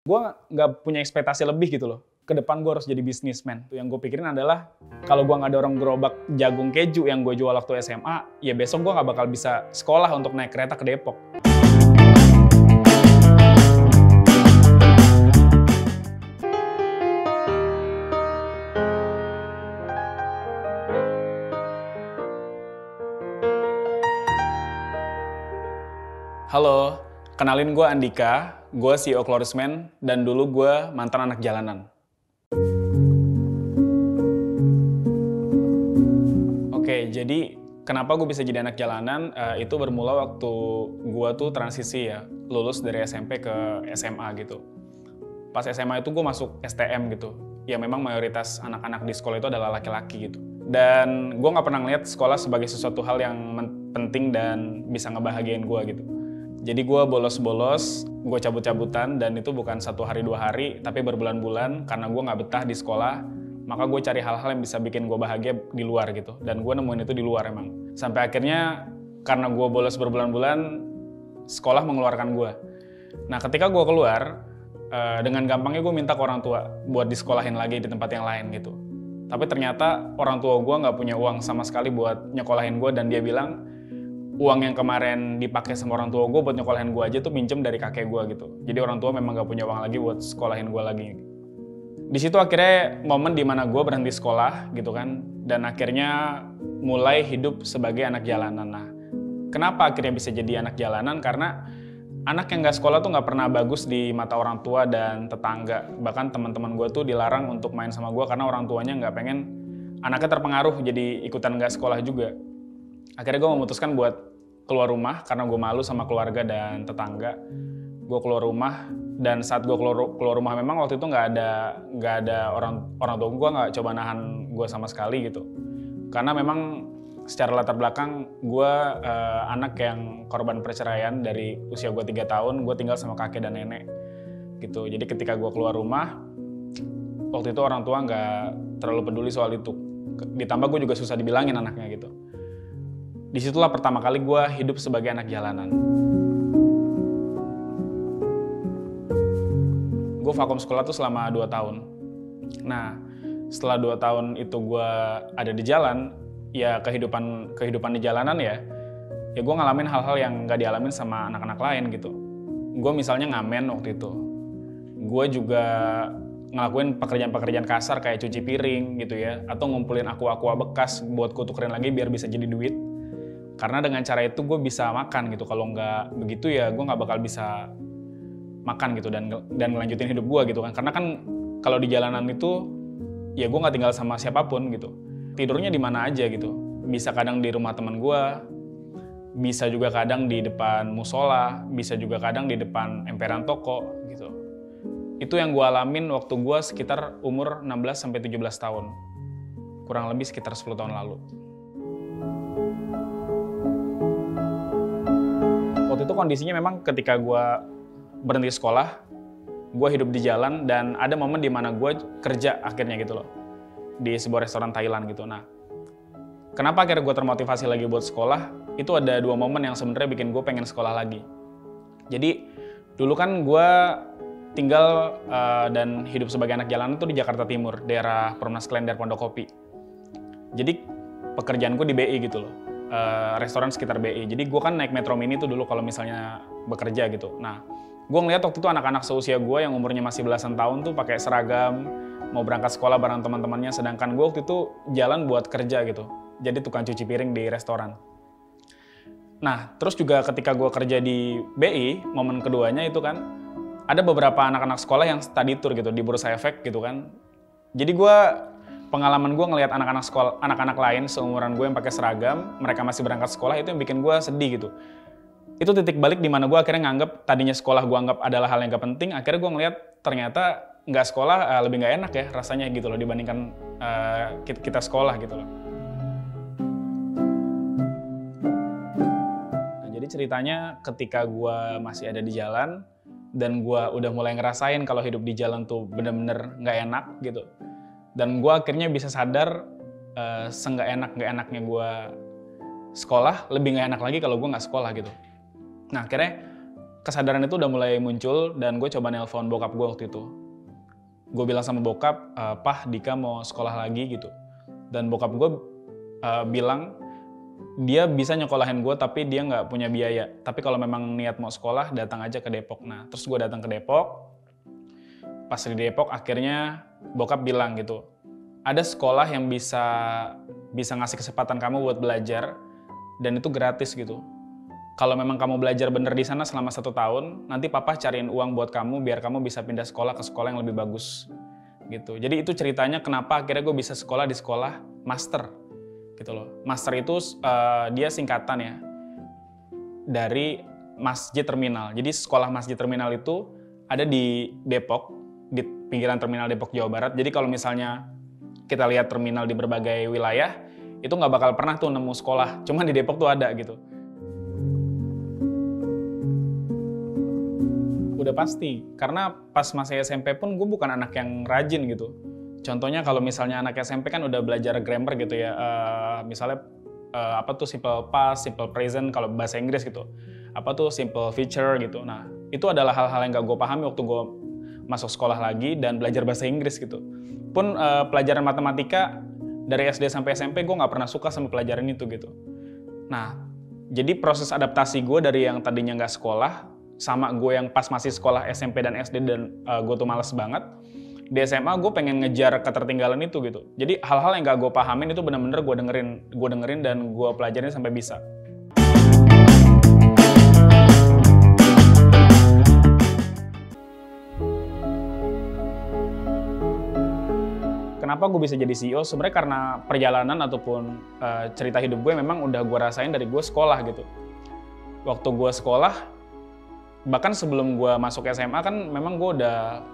Gue nggak punya ekspektasi lebih gitu loh. Ke depan gue harus jadi bisnismen. Yang gue pikirin adalah kalau gue nggak ada orang gerobak jagung keju yang gue jual waktu SMA, ya besok gue nggak bakal bisa sekolah untuk naik kereta ke Depok. Halo, kenalin gue Andika, gue CEO Chlorisman, dan dulu gue mantan anak jalanan. Oke, jadi kenapa gue bisa jadi anak jalanan, itu bermula waktu gue tuh transisi ya, lulus dari SMP ke SMA gitu. Pas SMA itu gue masuk STM gitu, ya memang mayoritas anak-anak di sekolah itu adalah laki-laki gitu. Dan gue nggak pernah ngeliat sekolah sebagai sesuatu hal yang penting dan bisa ngebahagiain gue gitu. Jadi gue bolos-bolos, gue cabut-cabutan, dan itu bukan 1 hari 2 hari, tapi berbulan-bulan karena gue nggak betah di sekolah, maka gue cari hal-hal yang bisa bikin gue bahagia di luar gitu. Dan gue nemuin itu di luar emang. Sampai akhirnya karena gue bolos berbulan-bulan, sekolah mengeluarkan gue. Nah ketika gue keluar, dengan gampangnya gue minta ke orang tua buat disekolahin lagi di tempat yang lain gitu. Tapi ternyata orang tua gue nggak punya uang sama sekali buat nyekolahin gue, dan dia bilang, uang yang kemarin dipakai sama orang tua gue buat nyekolahin gue aja tuh minjem dari kakek gue gitu. Jadi orang tua memang gak punya uang lagi buat sekolahin gue lagi. Di situ akhirnya momen dimana gue berhenti sekolah gitu kan, dan akhirnya mulai hidup sebagai anak jalanan. Nah, kenapa akhirnya bisa jadi anak jalanan? Karena anak yang gak sekolah tuh gak pernah bagus di mata orang tua dan tetangga. Bahkan teman-teman gue tuh dilarang untuk main sama gue karena orang tuanya gak pengen anaknya terpengaruh jadi ikutan gak sekolah juga. Akhirnya gue memutuskan buat keluar rumah karena gue malu sama keluarga dan tetangga. Gue keluar rumah, dan saat gue keluar rumah memang waktu itu nggak ada orang tua gue nggak coba nahan gue sama sekali gitu. Karena memang secara latar belakang gue anak yang korban perceraian. Dari usia gue 3 tahun, gue tinggal sama kakek dan nenek gitu. Jadi ketika gue keluar rumah, waktu itu orang tua nggak terlalu peduli soal itu. Ditambah gue juga susah dibilangin anaknya gitu. Disitulah pertama kali gue hidup sebagai anak jalanan. Gue vakum sekolah tuh selama 2 tahun. Nah, setelah 2 tahun itu gue ada di jalan, ya kehidupan di jalanan ya gue ngalamin hal-hal yang gak dialamin sama anak-anak lain gitu. Gue misalnya ngamen waktu itu. Gue juga ngelakuin pekerjaan-pekerjaan kasar kayak cuci piring gitu ya, atau ngumpulin aqua bekas buat gue tukerin lagi biar bisa jadi duit. Karena dengan cara itu gue bisa makan gitu. Kalau nggak begitu ya gue nggak bakal bisa makan gitu dan ngelanjutin hidup gue gitu kan. Karena kan kalau di jalanan itu ya gue nggak tinggal sama siapapun gitu. Tidurnya di mana aja gitu. Bisa kadang di rumah teman gue, bisa juga kadang di depan musola, bisa juga kadang di depan emperan toko gitu. Itu yang gue alamin waktu gue sekitar umur 16-17 tahun. Kurang lebih sekitar 10 tahun lalu. Waktu itu kondisinya memang ketika gue berhenti sekolah, gue hidup di jalan, dan ada momen di mana gue kerja akhirnya gitu loh, di sebuah restoran Thailand gitu. Nah, kenapa akhirnya gue termotivasi lagi buat sekolah? Itu ada 2 momen yang sebenarnya bikin gue pengen sekolah lagi. Jadi dulu kan gue tinggal dan hidup sebagai anak jalanan itu di Jakarta Timur, daerah Perumnas Klender, Pondokopi. Jadi pekerjaan gue di BI gitu loh. Restoran sekitar BI. Jadi gue kan naik Metro Mini tuh dulu kalau misalnya bekerja gitu. Nah, gue ngeliat waktu itu anak-anak seusia gue yang umurnya masih belasan tahun tuh pakai seragam, mau berangkat sekolah bareng teman-temannya, sedangkan gue waktu itu jalan buat kerja gitu. Jadi tukang cuci piring di restoran. Nah, terus juga ketika gue kerja di BI, momen keduanya itu kan ada beberapa anak-anak sekolah yang study tour gitu di Bursa Efek gitu kan. Jadi pengalaman gue ngelihat anak-anak lain seumuran gue yang pakai seragam, mereka masih berangkat sekolah, itu yang bikin gue sedih gitu. Itu titik balik di mana gue akhirnya nganggep tadinya sekolah gue anggap adalah hal yang gak penting, akhirnya gue ngelihat ternyata nggak sekolah lebih nggak enak ya rasanya gitu loh dibandingkan kita sekolah gitu loh. Nah, jadi ceritanya ketika gue masih ada di jalan dan gue udah mulai ngerasain kalau hidup di jalan tuh bener-bener nggak enak gitu. Dan gue akhirnya bisa sadar seenggak enaknya gue sekolah, lebih nggak enak lagi kalau gue nggak sekolah gitu. Nah akhirnya kesadaran itu udah mulai muncul dan gue coba nelpon bokap gue waktu itu. Gue bilang sama bokap, "Pah, Dika mau sekolah lagi," gitu. Dan bokap gue bilang dia bisa nyekolahin gue tapi dia nggak punya biaya. Tapi kalau memang niat mau sekolah, datang aja ke Depok. Nah, terus gue datang ke Depok. Pas di Depok akhirnya bokap bilang gitu, ada sekolah yang bisa ngasih kesempatan kamu buat belajar dan itu gratis gitu. Kalau memang kamu belajar bener di sana selama 1 tahun, nanti papa cariin uang buat kamu biar kamu bisa pindah sekolah ke sekolah yang lebih bagus gitu. Jadi itu ceritanya kenapa akhirnya gue bisa sekolah di sekolah master gitu loh. Master itu dia singkatan ya dari Masjid Terminal. Jadi sekolah Masjid Terminal itu ada di Depok, di pinggiran terminal Depok, Jawa Barat. Jadi kalau misalnya kita lihat terminal di berbagai wilayah, itu nggak bakal pernah tuh nemu sekolah. Cuman di Depok tuh ada gitu. Udah pasti, karena pas masih SMP pun gue bukan anak yang rajin gitu. Contohnya kalau misalnya anak SMP kan udah belajar grammar gitu ya, misalnya apa tuh simple past, simple present kalau bahasa Inggris gitu. Apa tuh simple future gitu. Nah, itu adalah hal-hal yang gak gue pahami waktu gue masuk sekolah lagi dan belajar bahasa Inggris gitu. Pun pelajaran matematika dari SD sampai SMP gue nggak pernah suka sama pelajaran itu gitu. Nah, jadi proses adaptasi gue dari yang tadinya nggak sekolah sama gue yang pas masih sekolah SMP dan SD dan gue tuh males banget. Di SMA gue pengen ngejar ketertinggalan itu gitu. Jadi hal-hal yang gak gue pahamin itu bener-bener gue dengerin dan gue pelajarin sampai bisa. Kenapa gue bisa jadi CEO? Sebenarnya karena perjalanan ataupun cerita hidup gue memang udah gue rasain dari gue sekolah gitu. Waktu gue sekolah, bahkan sebelum gue masuk SMA kan memang gue udah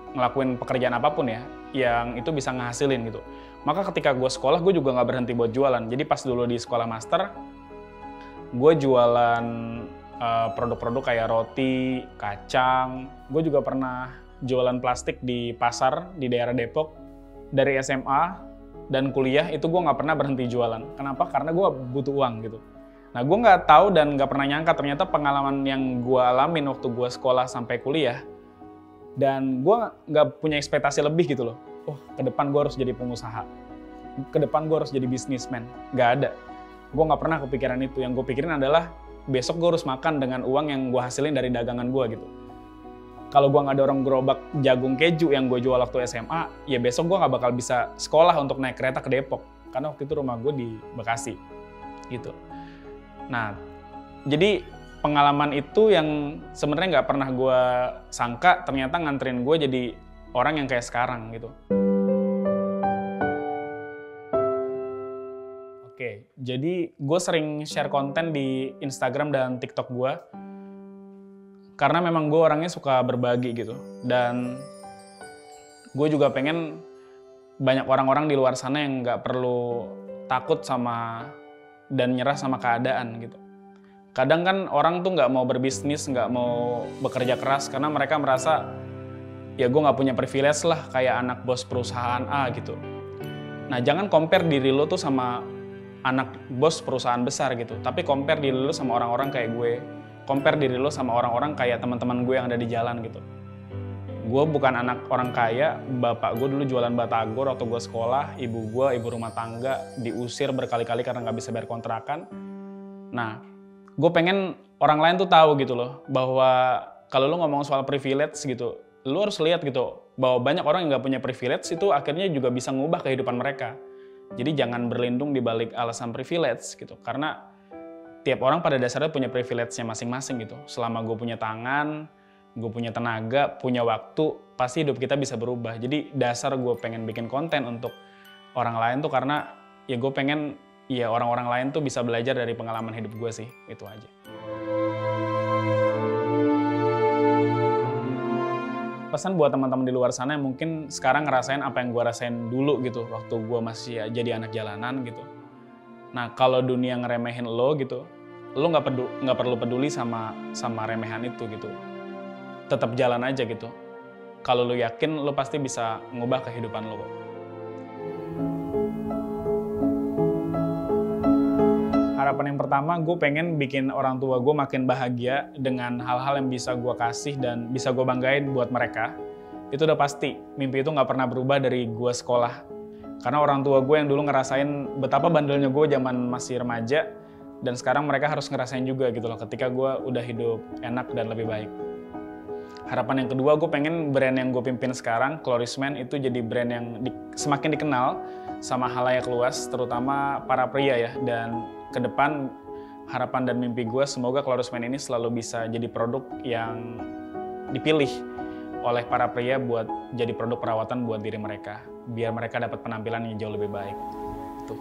ngelakuin pekerjaan apapun ya, yang itu bisa ngehasilin gitu. Maka ketika gue sekolah, gue juga nggak berhenti buat jualan. Jadi pas dulu di sekolah master, gue jualan produk-produk kayak roti, kacang. Gue juga pernah jualan plastik di pasar di daerah Depok. Dari SMA dan kuliah itu gue nggak pernah berhenti jualan. Kenapa? Karena gue butuh uang gitu. Nah, gue nggak tahu dan nggak pernah nyangka ternyata pengalaman yang gue alamin waktu gue sekolah sampai kuliah dan gue nggak punya ekspektasi lebih gitu loh. Oh, ke depan gue harus jadi pengusaha. Ke depan gue harus jadi bisnismen. Nggak ada. Gue nggak pernah kepikiran itu. Yang gue pikirin adalah besok gue harus makan dengan uang yang gue hasilin dari dagangan gue gitu. Kalau gue nggak dorong gerobak jagung keju yang gue jual waktu SMA, ya besok gue nggak bakal bisa sekolah untuk naik kereta ke Depok. Karena waktu itu rumah gue di Bekasi. Gitu. Nah, jadi pengalaman itu yang sebenarnya nggak pernah gue sangka ternyata nganterin gue jadi orang yang kayak sekarang gitu. Oke, jadi gue sering share konten di Instagram dan TikTok gue. Karena memang gue orangnya suka berbagi gitu. Dan gue juga pengen banyak orang-orang di luar sana yang nggak perlu takut sama dan nyerah sama keadaan gitu. Kadang kan orang tuh nggak mau berbisnis, nggak mau bekerja keras karena mereka merasa ya gue nggak punya privilege lah kayak anak bos perusahaan A gitu. Nah, jangan compare diri lo tuh sama anak bos perusahaan besar gitu. Tapi compare diri lo sama orang-orang kayak gue. Compare diri lo sama orang-orang kayak teman-teman gue yang ada di jalan gitu. Gue bukan anak orang kaya, bapak gue dulu jualan batagor waktu gue sekolah, ibu rumah tangga, diusir berkali-kali karena nggak bisa bayar kontrakan. Nah, gue pengen orang lain tuh tahu gitu loh, bahwa kalau lo ngomong soal privilege gitu, lo harus lihat gitu, bahwa banyak orang yang nggak punya privilege itu akhirnya juga bisa ngubah kehidupan mereka. Jadi jangan berlindung di balik alasan privilege gitu, karena tiap orang pada dasarnya punya privilege-nya masing-masing gitu. Selama gue punya tangan, gue punya tenaga, punya waktu, pasti hidup kita bisa berubah. Jadi dasar gue pengen bikin konten untuk orang lain tuh karena ya gue pengen ya orang-orang lain tuh bisa belajar dari pengalaman hidup gue sih, itu aja. Pesan buat teman-teman di luar sana yang mungkin sekarang ngerasain apa yang gue rasain dulu gitu, waktu gue masih ya, jadi anak jalanan gitu. Nah, kalau dunia ngeremehin lo gitu, lo nggak perlu peduli sama remehan itu gitu. Tetap jalan aja gitu. Kalau lo yakin, lo pasti bisa ngubah kehidupan lo. Harapan yang pertama, gue pengen bikin orang tua gue makin bahagia dengan hal-hal yang bisa gue kasih dan bisa gue banggain buat mereka. Itu udah pasti, mimpi itu nggak pernah berubah dari gue sekolah. Karena orang tua gue yang dulu ngerasain betapa bandelnya gue zaman masih remaja, dan sekarang mereka harus ngerasain juga gitu loh ketika gue udah hidup enak dan lebih baik. Harapan yang kedua, gue pengen brand yang gue pimpin sekarang, Chlorisman, itu jadi brand yang semakin dikenal sama halayak luas, terutama para pria ya. Dan ke depan, harapan dan mimpi gue semoga Chlorisman ini selalu bisa jadi produk yang dipilih oleh para pria buat jadi produk perawatan buat diri mereka, biar mereka dapat penampilan yang jauh lebih baik. Tuh.